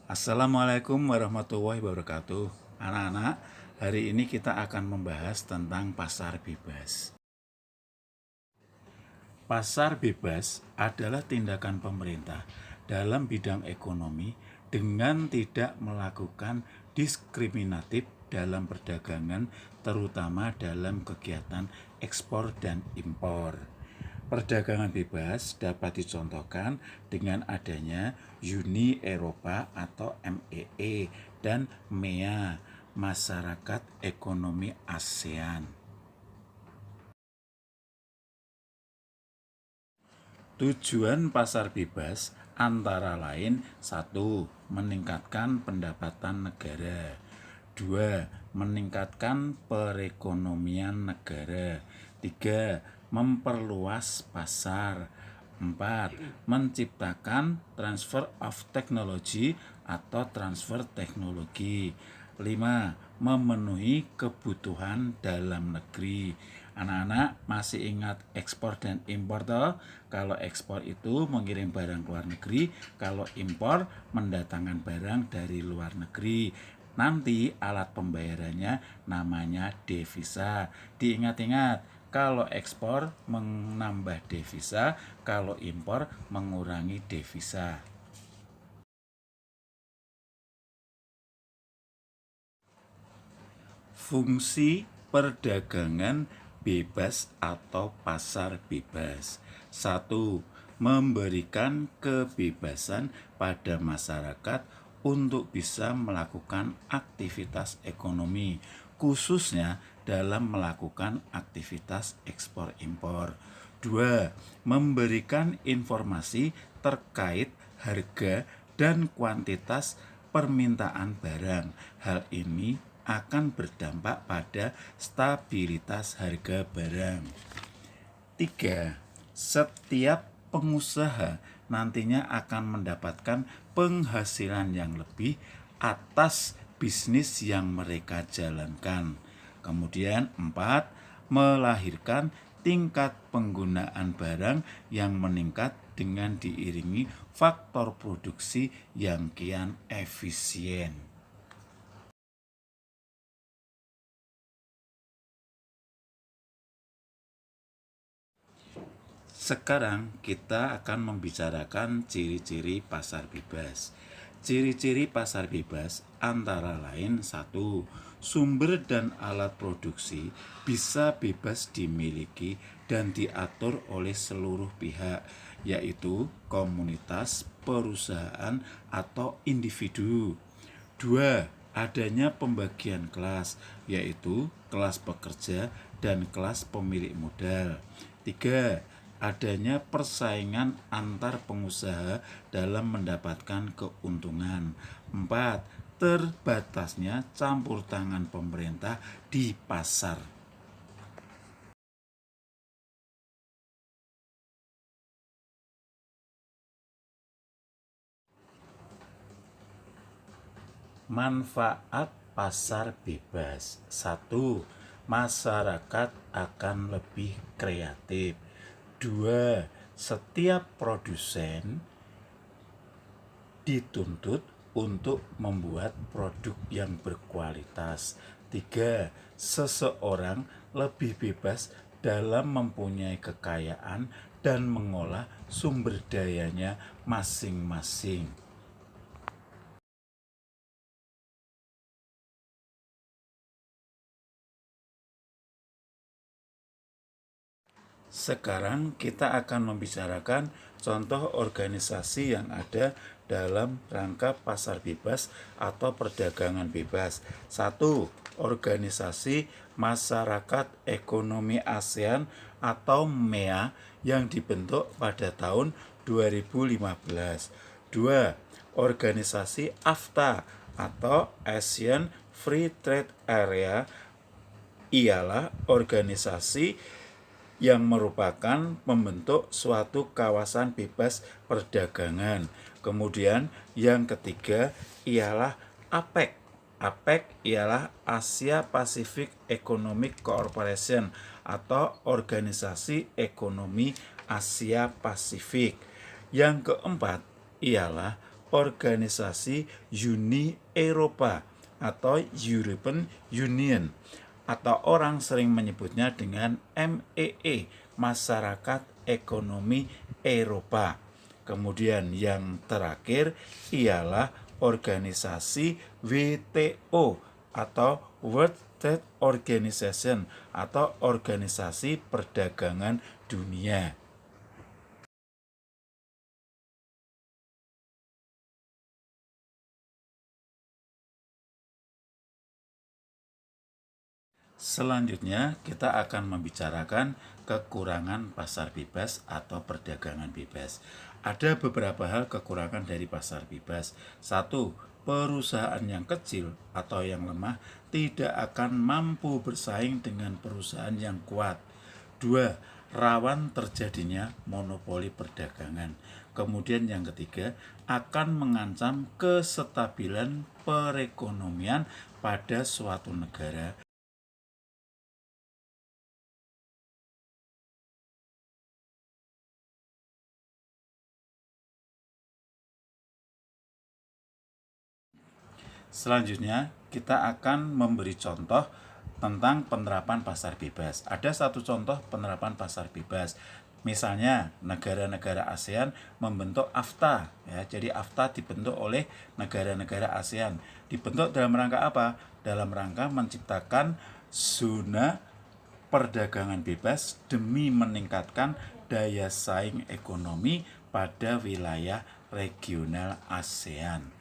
Assalamualaikum warahmatullahi wabarakatuh. Anak-anak, hari ini kita akan membahas tentang pasar bebas. Pasar bebas adalah tindakan pemerintah dalam bidang ekonomi dengan tidak melakukan diskriminatif dalam perdagangan, terutama dalam kegiatan ekspor dan impor. Perdagangan bebas dapat dicontohkan dengan adanya Uni Eropa atau MEE dan MEA, Masyarakat Ekonomi ASEAN. Tujuan pasar bebas antara lain: 1. Meningkatkan pendapatan negara. 2. Meningkatkan perekonomian negara. 3. Memperluas pasar. 4. Menciptakan transfer of technology atau transfer teknologi. 5. Memenuhi kebutuhan dalam negeri. Anak-anak masih ingat ekspor dan impor toh? Kalau ekspor itu mengirim barang ke luar negeri, kalau impor mendatangkan barang dari luar negeri. Nanti alat pembayarannya namanya devisa. Diingat-ingat, kalau ekspor menambah devisa, kalau impor mengurangi devisa. Fungsi perdagangan bebas atau pasar bebas. 1. Memberikan kebebasan pada masyarakat untuk bisa melakukan aktivitas ekonomi, khususnya dalam melakukan aktivitas ekspor impor. 2. Memberikan informasi terkait harga dan kuantitas permintaan barang. Hal ini akan berdampak pada stabilitas harga barang. 3. Setiap pengusaha nantinya akan mendapatkan penghasilan yang lebih atas bisnis yang mereka jalankan. Kemudian 4. Melahirkan tingkat penggunaan barang yang meningkat dengan diiringi faktor produksi yang kian efisien. Sekarang kita akan membicarakan ciri-ciri pasar bebas. Ciri-ciri pasar bebas antara lain: 1. Sumber dan alat produksi bisa bebas dimiliki dan diatur oleh seluruh pihak, yaitu komunitas, perusahaan, atau individu. 2. Adanya pembagian kelas, yaitu kelas pekerja dan kelas pemilik modal. 3. Adanya persaingan antar pengusaha dalam mendapatkan keuntungan. 4. Terbatasnya campur tangan pemerintah di pasar. Manfaat pasar bebas. 1. Masyarakat akan lebih kreatif. 2. Setiap produsen dituntut untuk membuat produk yang berkualitas. 3. Seseorang lebih bebas dalam mempunyai kekayaan dan mengolah sumber dayanya masing-masing. Sekarang kita akan membicarakan contoh organisasi yang ada dalam rangka pasar bebas atau perdagangan bebas. 1. Organisasi Masyarakat Ekonomi ASEAN atau MEA yang dibentuk pada tahun 2015. 2. Organisasi AFTA atau Asian Free Trade Area ialah organisasi yang merupakan membentuk suatu kawasan bebas perdagangan. Kemudian yang ketiga ialah APEC. APEC ialah Asia Pacific Economic Cooperation atau Organisasi Ekonomi Asia Pasifik. Yang keempat ialah organisasi Uni Eropa atau European Union, atau orang sering menyebutnya dengan MEE, Masyarakat Ekonomi Eropa. Kemudian yang terakhir ialah organisasi WTO atau World Trade Organization atau Organisasi Perdagangan Dunia. Selanjutnya, kita akan membicarakan kekurangan pasar bebas atau perdagangan bebas. Ada beberapa hal kekurangan dari pasar bebas. Satu, perusahaan yang kecil atau yang lemah tidak akan mampu bersaing dengan perusahaan yang kuat. Dua, rawan terjadinya monopoli perdagangan. Kemudian yang ketiga, akan mengancam kestabilan perekonomian pada suatu negara. Selanjutnya, kita akan memberi contoh tentang penerapan pasar bebas. Ada satu contoh penerapan pasar bebas. Misalnya, negara-negara ASEAN membentuk AFTA. Ya, jadi AFTA dibentuk oleh negara-negara ASEAN. Dibentuk dalam rangka apa? Dalam rangka menciptakan zona perdagangan bebas demi meningkatkan daya saing ekonomi pada wilayah regional ASEAN.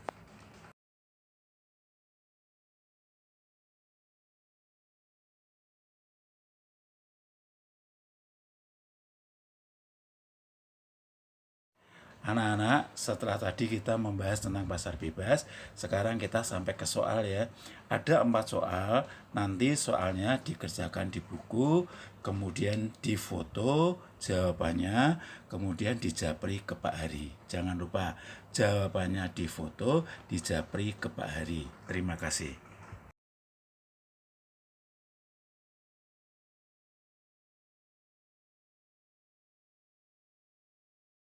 Anak-anak, setelah tadi kita membahas tentang pasar bebas, sekarang kita sampai ke soal ya. Ada 4 soal, nanti soalnya dikerjakan di buku, kemudian difoto jawabannya, kemudian dijapri ke Pak Hari. Jangan lupa, jawabannya difoto, dijapri ke Pak Hari. Terima kasih.